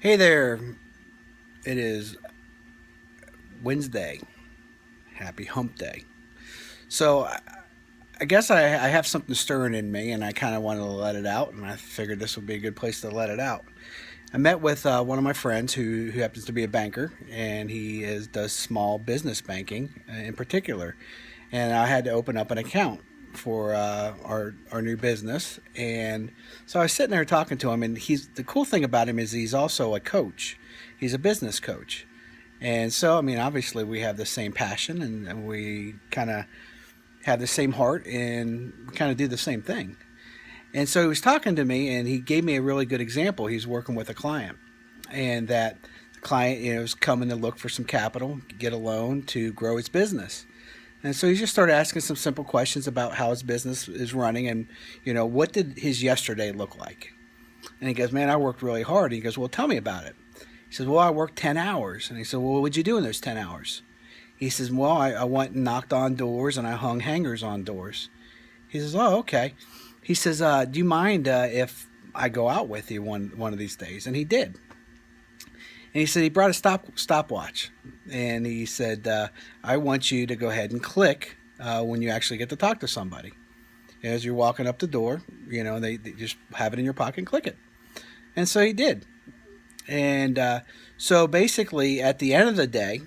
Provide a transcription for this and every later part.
Hey there, it is Wednesday. Happy hump day. So, I guess I have something stirring in me and I kind of wanted to let it out, and I figured this would be a good place to let it out. I met with one of my friends who happens to be a banker, and does small business banking in particular. And I had to open up an account for our new business. And so I was sitting there talking to him, and the cool thing about him is he's also a coach. He's a business coach. And so, I mean, obviously, we have the same passion, and we kind of have the same heart, and kind of do the same thing. And so he was talking to me, and he gave me a really good example. He's working with a client, and that the client, is coming to look for some capital, get a loan to grow his business. And so he just started asking some simple questions about how his business is running, and what did his yesterday look like. And he goes, "Man, I worked really hard." And he goes, "Well, tell me about it." He says, "Well, I worked 10 hours." And he said, "Well, what would you do in those 10 hours?" He says, "Well, I went and knocked on doors, and I hung hangers on doors." He says, "Oh, okay." He says, "Do you mind if I go out with you one of these days?" And he did. And he said he brought a stopwatch, and he said, "I want you to go ahead and click when you actually get to talk to somebody. As you're walking up the door, they just have it in your pocket and click it." And so he did. And so basically, at the end of the day,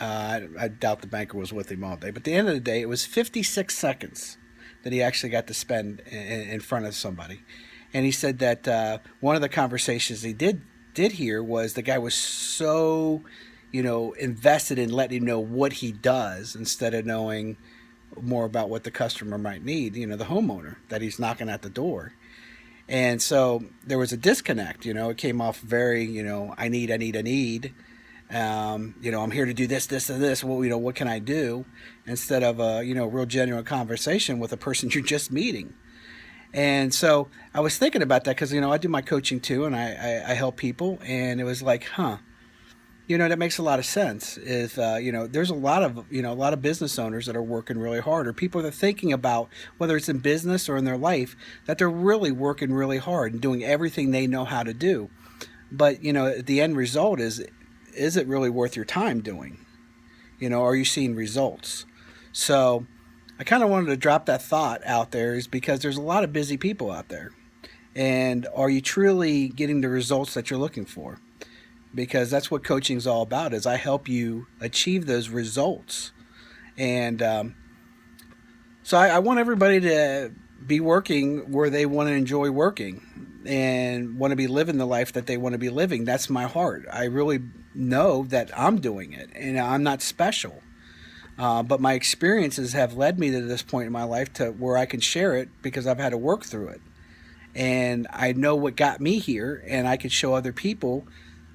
I doubt the banker was with him all day, but at the end of the day, it was 56 seconds that he actually got to spend in front of somebody. And he said that one of the conversations he did hear was the guy was so, invested in letting him know what he does instead of knowing more about what the customer might need, the homeowner that he's knocking at the door. And so there was a disconnect. It came off very, I need, I need, I need. I'm here to do this, this, and this. Well, what can I do? Instead of a, real genuine conversation with a person you're just meeting. And so I was thinking about that because, I do my coaching too, and I help people. And it was like, huh, that makes a lot of sense. Is there's a lot of business owners that are working really hard, or people that are thinking about whether it's in business or in their life that they're really working really hard and doing everything they know how to do. But the end result is it really worth your time doing? Are you seeing results? So I kind of wanted to drop that thought out there, is because there's a lot of busy people out there, and are you truly getting the results that you're looking for? Because that's what coaching is all about. Is I help you achieve those results. And so I want everybody to be working where they want to enjoy working, and want to be living the life that they want to be living. That's my heart. I really know that I'm doing it, and I'm not special. But my experiences have led me to this point in my life to where I can share it because I've had to work through it. And I know what got me here, and I can show other people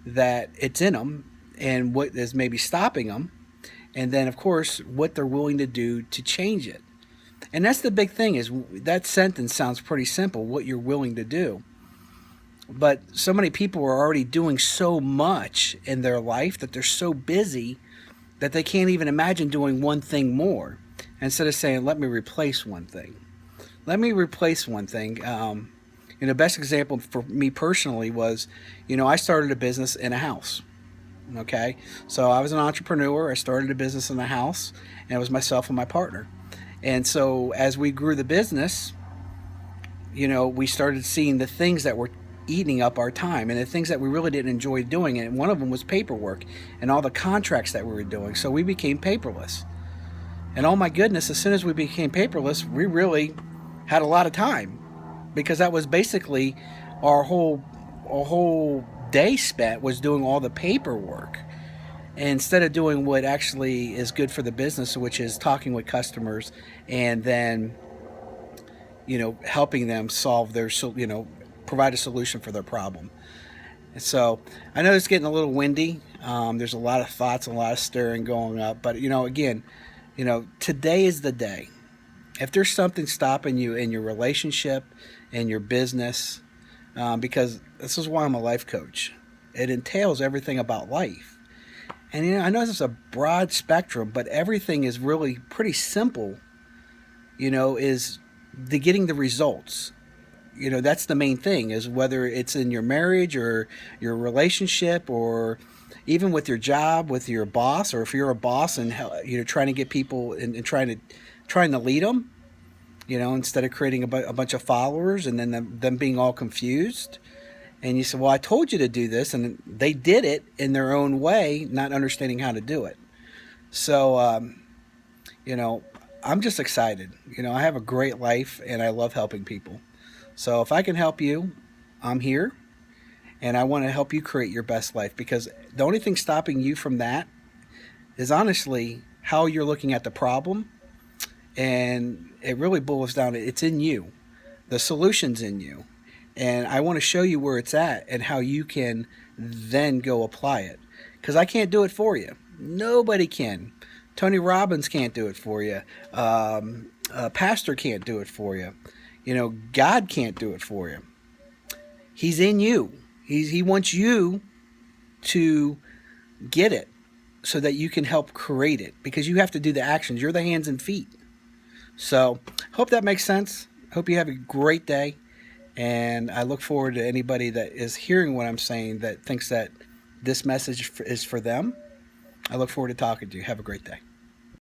that it's in them and what is maybe stopping them. And then, of course, what they're willing to do to change it. And that's the big thing, is that sentence sounds pretty simple, what you're willing to do. But so many people are already doing so much in their life that they're so busy that they can't even imagine doing one thing more. Instead of saying, let me replace one thing. Let me replace one thing. Best example for me personally was, I started a business in a house. Okay. So I was an entrepreneur. I started a business in a house, and it was myself and my partner. And so as we grew the business, we started seeing the things that were eating up our time, and the things that we really didn't enjoy doing. And one of them was paperwork and all the contracts that we were doing. So we became paperless. And oh my goodness, as soon as we became paperless, we really had a lot of time, because that was basically our whole day spent was doing all the paperwork, instead of doing what actually is good for the business, which is talking with customers, and then helping them solve provide a solution for their problem. And so I know it's getting a little windy. There's a lot of thoughts, a lot of stirring going up. But again, today is the day. If there's something stopping you in your relationship, in your business, because this is why I'm a life coach. It entails everything about life. And I know it's a broad spectrum, but everything is really pretty simple. Is the getting the results. that's the main thing, is whether it's in your marriage or your relationship, or even with your job, with your boss, or if you're a boss and trying to get people and trying to lead them, instead of creating a bunch of followers and then them being all confused. And you say, well, I told you to do this, and they did it in their own way, not understanding how to do it. So, you know, I'm just excited. I have a great life and I love helping people. So if I can help you, I'm here, and I want to help you create your best life, because the only thing stopping you from that is honestly how you're looking at the problem. And it really boils down to, it's in you. The solution's in you. And I want to show you where it's at and how you can then go apply it. Because I can't do it for you. Nobody can. Tony Robbins can't do it for you. A pastor can't do it for you. God can't do it for you. He's in you. He wants you to get it so that you can help create it, because you have to do the actions. You're the hands and feet. So, hope that makes sense. Hope you have a great day. And I look forward to anybody that is hearing what I'm saying that thinks that this message is for them. I look forward to talking to you. Have a great day.